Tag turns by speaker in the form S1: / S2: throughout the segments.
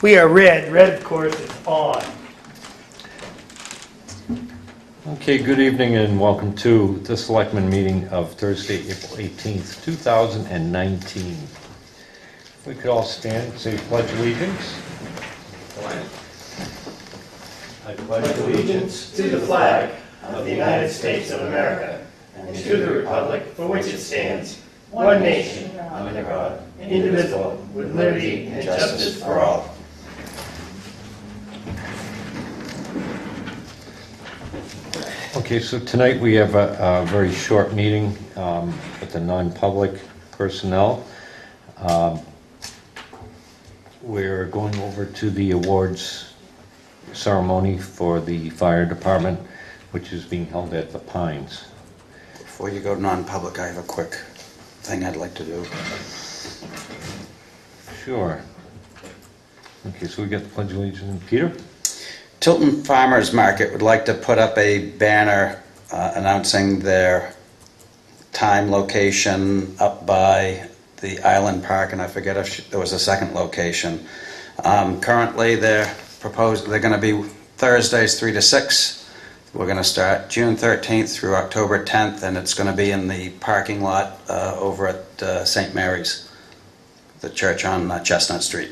S1: We are red. Red, of course, is on.
S2: Okay, good evening and welcome to the Selectmen meeting of Thursday, April 18th, 2019. If we could all stand and say pledge allegiance. I pledge
S1: Allegiance to the flag of the United States of America and to the republic for which it stands, one nation, under God, indivisible, with liberty and justice for all.
S2: Okay, so tonight we have a very short meeting with the non-public personnel. We're going over to the awards ceremony for the fire department, which is being held at the Pines.
S3: Before you go non-public, I have a quick thing I'd like to do.
S2: Sure. Okay, so we got the pledge of allegiance. Peter?
S3: Tilton Farmers Market would like to put up a banner announcing their time, location up by the Island Park, and I forget if there was a second location. Currently, they're going to be Thursdays 3 to 6. We're going to start June 13th through October 10th, and it's going to be in the parking lot over at St. Mary's, the church on Chestnut Street.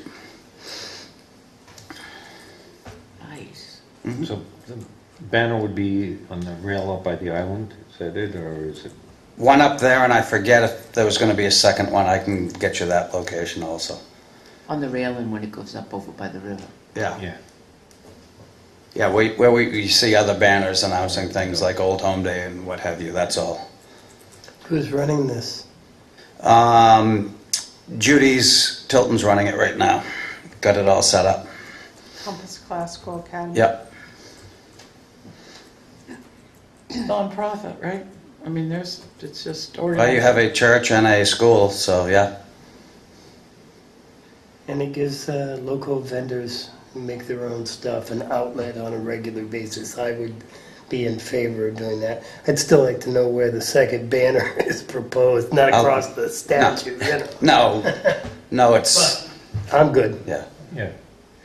S2: Mm-hmm. So the banner would be on the rail up by the island, is that it, or is it?
S3: One up there, and I forget if there was going to be a second one. I can get you that location also.
S4: On the railing when it goes up over by the river.
S3: Yeah.
S2: Yeah.
S3: Yeah, where we see other banners announcing things like Old Home Day and what have you, that's all.
S1: Who's running this?
S3: Tilton's running it right now. Got it all set up.
S5: Compass Classical Academy.
S3: Yep.
S5: Non-profit, right? I mean, it's just organized.
S3: Well, you have a church and a school, so yeah.
S1: And it gives local vendors who make their own stuff an outlet on a regular basis. I would be in favor of doing that. I'd still like to know where the second banner is proposed, not across the statue.
S3: No, it's...
S1: But I'm good.
S3: Yeah.
S2: Yeah.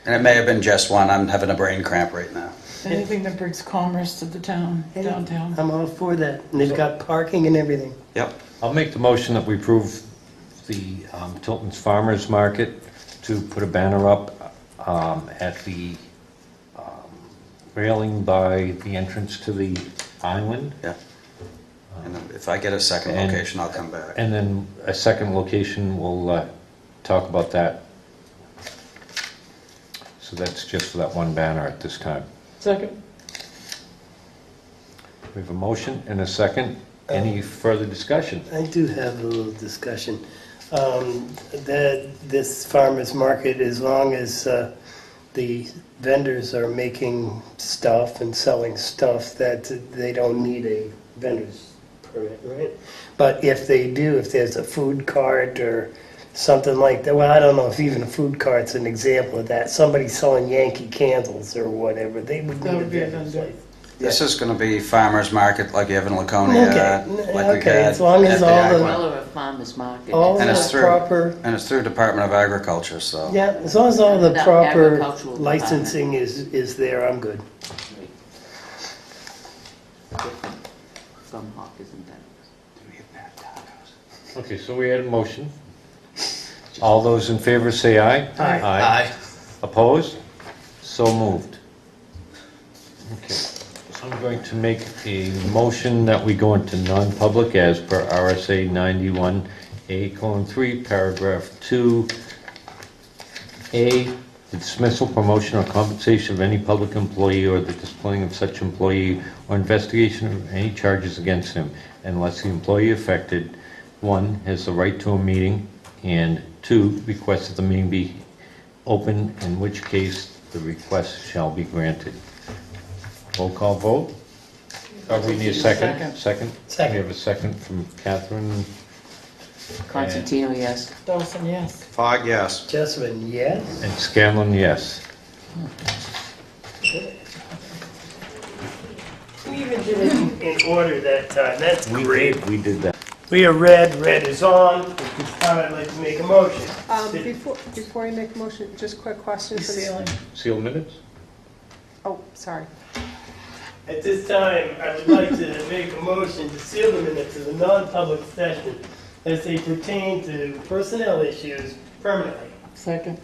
S3: And it may have been just one. I'm having a brain cramp right now.
S5: Anything that brings commerce to the town, downtown.
S1: I'm all for that. And they've got parking and everything.
S3: Yep.
S2: I'll make the motion that we approve the Tilton's Farmers Market to put a banner up at the railing by the entrance to the island.
S3: Yeah. And if I get a second location, I'll come back.
S2: And then a second location, we'll talk about that. So that's just for that one banner at this time.
S5: Second.
S2: We have a motion and a second. Any further discussion?
S1: I do have a little discussion. This farmer's market, as long as the vendors are making stuff and selling stuff, that they don't need a vendor's permit, right? But if they do, if there's a food cart or something like that, well, I don't know if even a food cart's an example of that. Somebody selling Yankee candles or whatever, they would need a vendor's license.
S3: This is going to be farmer's market like you have in Laconia.
S1: As long as all the...
S4: Well, or a farmer's market.
S1: All
S3: And
S1: the
S3: it's through,
S1: proper...
S3: and it's through Department of Agriculture, so.
S1: Yeah, as long as all the
S4: The
S1: proper
S4: agricultural
S1: licensing is there, I'm good.
S4: From Hawk, isn't that?
S2: Okay, so we had a motion. All those in favor say aye.
S1: Aye.
S2: Opposed? So moved. Okay, so I'm going to make a motion that we go into non-public as per RSA 91A:3, paragraph 2A, the dismissal, promotion, or compensation of any public employee or the disciplining of such employee or investigation of any charges against him, unless the employee affected, 1, has the right to a meeting, and 2, requests that the meeting be open, in which case the request shall be granted. Roll call vote? We need a second. Second? We have a second from Catherine.
S4: Constantino, yes.
S5: Dawson, yes.
S3: Fogg, yes.
S1: Jessamine, yes?
S2: And Scanlon, yes.
S1: We even did it in order that time, that's great.
S2: We did that.
S1: We are red, red is on. At this time I'd like to make a motion.
S6: Before you make a motion, just a quick question. for the-
S5: Ceiling.
S2: Seal minutes?
S6: Oh, sorry.
S1: At this time, I would like to make a motion to seal the minutes of the non-public session as they pertain to personnel issues permanently.
S5: Second.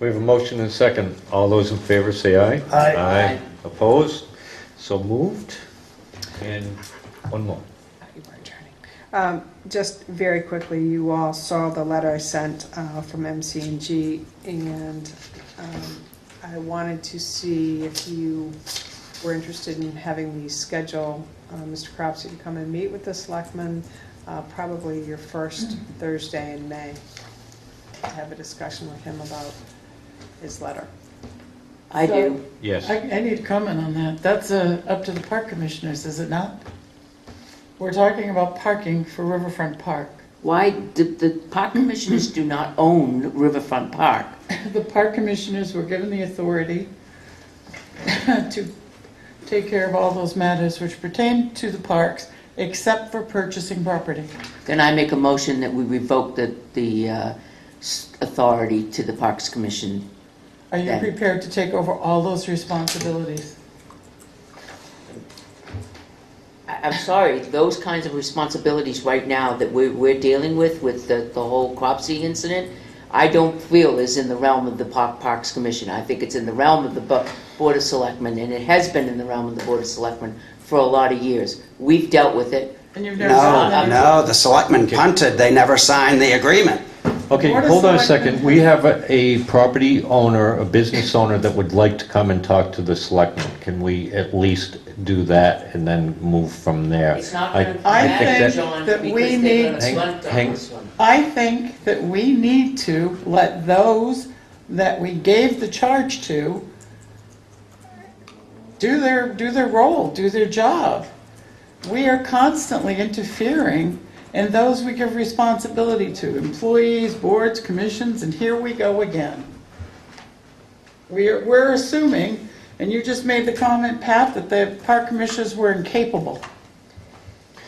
S2: We have a motion and a second. All those in favor say aye.
S1: Aye.
S2: Aye. Opposed? So moved. And one more.
S6: You were adjourning. Just very quickly, you all saw the letter I sent from MC&G, and I wanted to see if you were interested in having me schedule Mr. Cropsey to come and meet with the selectmen, probably your first Thursday in May, to have a discussion with him about his letter.
S4: I do.
S2: Yes.
S5: I need to comment on that. That's up to the park commissioners, is it not? We're talking about parking for Riverfront Park.
S4: Why, the park commissioners do not own Riverfront Park.
S5: The park commissioners were given the authority to take care of all those matters which pertain to the parks, except for purchasing property.
S4: Then I make a motion that we revoke the authority to the Parks Commission.
S5: Are you
S4: Then.
S5: prepared to take over all those responsibilities?
S4: I'm sorry, those kinds of responsibilities right now that we're dealing with the whole Cropsey incident, I don't feel is in the realm of the Parks Commission. I think it's in the realm of the Board of Selectmen, and it has been in the realm of the Board of Selectmen for a lot of years. We've dealt with it.
S5: And you've never done
S3: No,
S5: anything?
S3: no, the selectmen punted, they never signed the agreement.
S2: Okay,
S5: Board of
S2: hold on a
S5: Selectmen
S2: second. We have a property owner, a business owner that would like to come and talk to the selectmen. Can we at least do that and then move from there?
S4: It's not
S2: I-
S4: going to
S5: I
S4: matter,
S5: think
S4: John,
S5: that we
S4: because they're
S5: need-
S4: going to stunt on
S2: Hang-
S4: this one.
S5: I think that we need to let those that we gave the charge to do their role, do their job. We are constantly interfering in those we give responsibility to, employees, boards, commissions, and here we go again. We're assuming, and you just made the comment, Pat, that the park commissioners were incapable.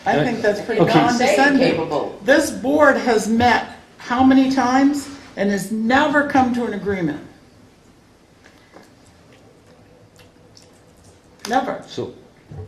S5: I think that's pretty
S2: Okay.
S4: Not saying
S5: condescending.
S4: capable.
S5: This board has met how many times and has never come to an agreement? Never.
S2: So,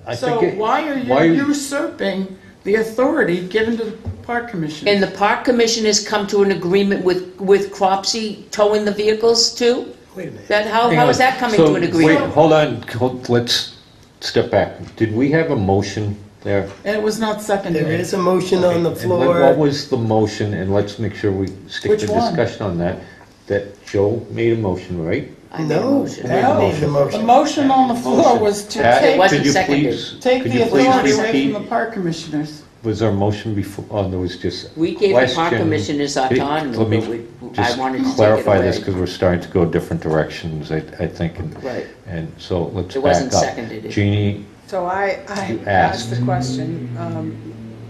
S2: I
S5: So
S2: think.
S5: why are you usurping the authority given to the park commission?
S4: And the Park Commission has come to an agreement with Cropsey towing the vehicles too?
S1: Wait a minute.
S4: How is that coming to an
S2: Wait,
S4: agreement?
S2: hold on, let's step back. Did we have a motion there?
S5: And it was not seconded.
S1: There is a motion on the
S2: And
S1: floor.
S2: what was the motion, and let's make sure we stick
S5: Which
S2: to
S5: one?
S2: discussion on that, that Joe made a motion, right?
S4: I made a
S1: No,
S4: motion.
S1: Pat made the
S5: The
S1: motion.
S5: motion on the floor was to
S2: Pat,
S4: It wasn't
S2: could you
S4: seconded.
S2: please-
S5: take
S2: could
S5: the
S2: you please
S5: authority away
S2: repeat?
S5: from the park commissioners.
S2: Was there a motion before, oh, there was just
S4: We gave the Park
S2: question.
S4: Commissioners autonomy,
S2: Let me
S4: but I
S2: just
S4: wanted to take it
S2: clarify this,
S4: away.
S2: because we're starting to go different directions, I think,
S4: Right.
S2: and so let's
S4: It
S2: back
S4: wasn't
S2: up.
S4: seconded.
S2: Jeannie,
S6: So I
S2: You
S6: asked the
S2: asked.
S6: question.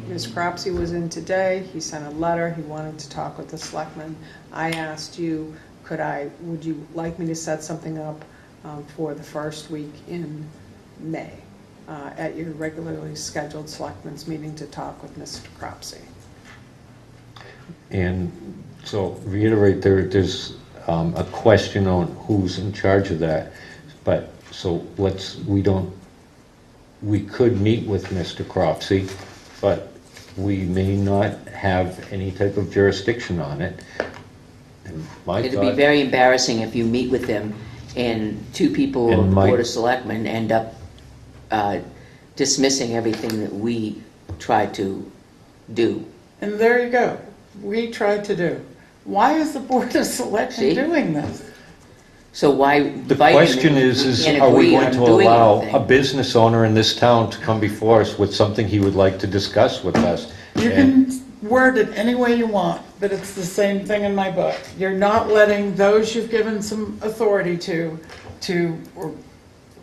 S6: Ms. Cropsey was in today. He sent a letter. He wanted to talk with the selectmen. I asked you, would you like me to set something up for the first week in May at your regularly scheduled selectmen's meeting to talk with Mr. Cropsey?
S2: and so reiterate, there's a question on who's in charge of that, but, so we could meet with Mr. Cropsey, but we may not have any type of jurisdiction on it. And my
S4: It'd be
S2: thought,
S4: very embarrassing if you meet with them and two people
S2: And
S4: of the
S2: my-
S4: Board of Selectmen end up dismissing everything that we tried to do.
S5: And there you go. We tried to do. Why is the Board of Selectmen
S4: See?
S5: doing this?
S4: So why
S2: the
S4: invite him
S2: question
S4: if we
S2: is
S4: can't
S2: are we
S4: agree
S2: going
S4: on
S2: to
S4: doing
S2: allow
S4: anything?
S2: a business owner in this town to come before us with something he would like to discuss with us?
S5: You
S2: And-
S5: can word it any way you want, but it's the same thing in my book. You're not letting those you've given some authority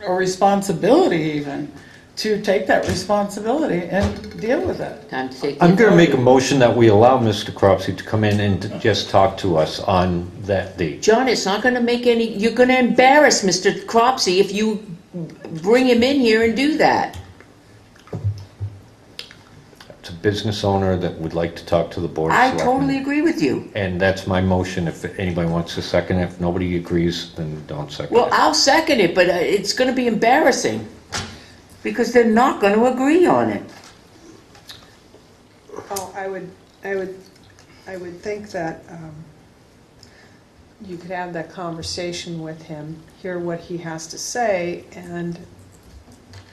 S5: or responsibility even, to take that responsibility and deal with it.
S4: Time to take the
S2: I'm going to make a
S4: authority.
S2: motion that we allow Mr. Cropsey to come in and to just talk to us on that date.
S4: John, it's not gonna make any, you're gonna embarrass Mr. Cropsey if you bring him in here and do that.
S2: it's a business owner that would like to talk to the Board of
S4: I
S2: Selectmen.
S4: totally agree with you.
S2: And that's my motion. If anybody wants to second it, if nobody agrees, then don't second
S4: Well,
S2: it.
S4: I'll second it, but it's gonna be embarrassing, because they're not gonna agree on it.
S6: Oh, I would think that you could have that conversation with him, hear what he has to say, and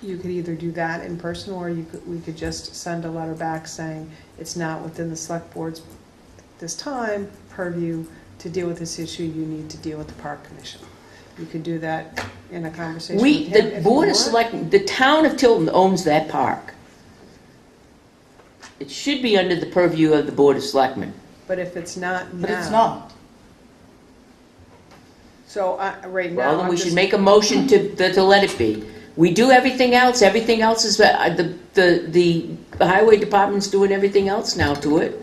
S6: you could either do that in person, or we could just send a letter back saying it's not within the select board's, this time, purview to deal with this issue, you need to deal with the park commission. You could do that in a conversation with him.
S4: The
S6: if you
S4: Board of
S6: want.
S4: Selectmen, the town of Tilton owns that park. It should be under the purview of the Board of Selectmen.
S6: But if it's not now.
S5: But it's not.
S6: So, right now.
S4: Well, then
S6: I'm
S4: we
S6: just-
S4: should make a motion to let it be. We do everything else is, the highway department's doing everything else now to it.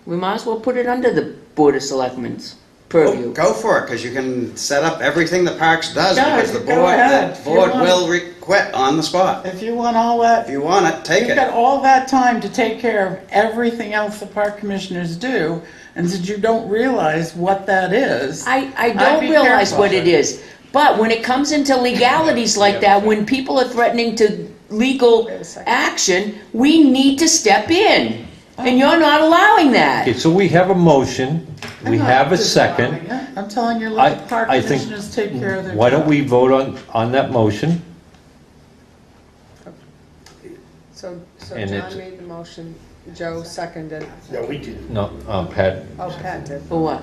S4: We might as well put it under the Board of Selectmen's purview.
S3: Go for it, because you can set up everything the parks does,
S5: Yeah,
S3: because the
S5: go ahead. If you
S3: board
S5: want.
S3: will quit on the spot.
S5: If you want all that,
S3: If you want it, take
S5: you've got
S3: it.
S5: all that time to take care of everything else the park commissioners do, and that you don't realize what that is.
S4: I
S5: I'd
S4: don't
S5: be
S4: realize
S5: careful.
S4: what it is, but when it comes into legalities like that, when people are threatening to legal
S6: Wait a second.
S4: action, we need to step in. And you're not allowing that.
S2: Okay, so we have a motion,
S5: I'm
S2: we
S5: not
S2: have a
S5: disallowing
S2: second.
S5: it. I'm telling you, let the park
S2: I think-
S5: commissioners take care of their job.
S2: Why don't we vote on that motion?
S6: So
S2: And
S6: John
S2: it's-
S6: made the motion, Joe seconded,
S1: No, we didn't.
S2: No, Pat,
S6: oh, Pat did,
S4: For what?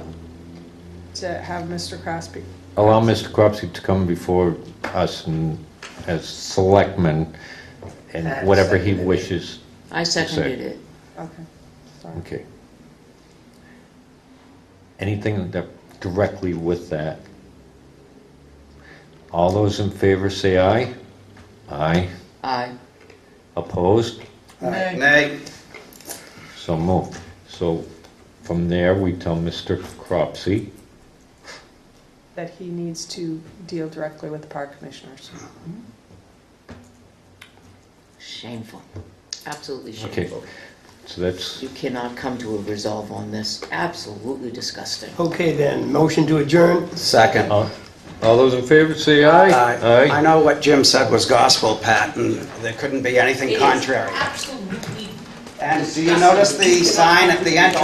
S6: to have Mr. Crosby.
S2: allow Mr. Cropsey to come before us and as selectmen and
S1: Pat
S2: whatever he
S1: seconded it.
S2: wishes.
S4: I seconded it.
S6: Okay, sorry.
S2: Okay. Anything that directly with that? All those in favor say aye. Aye.
S4: Aye.
S2: Opposed?
S5: Nay.
S3: Nay,
S2: So moved. So from there, we tell Mr. Cropsey,
S6: That he needs to deal directly with the park commissioners.
S4: Shameful. Absolutely
S2: okay,
S4: shameful.
S2: so that's,
S4: You cannot come to a resolve on this. Absolutely disgusting.
S1: Okay then, motion to adjourn?
S3: second.
S2: all those in favor say aye.
S3: I know what Jim said was gospel, Pat, and there couldn't be anything contrary.
S4: Absolutely.
S3: And do you notice the sign at the entrance?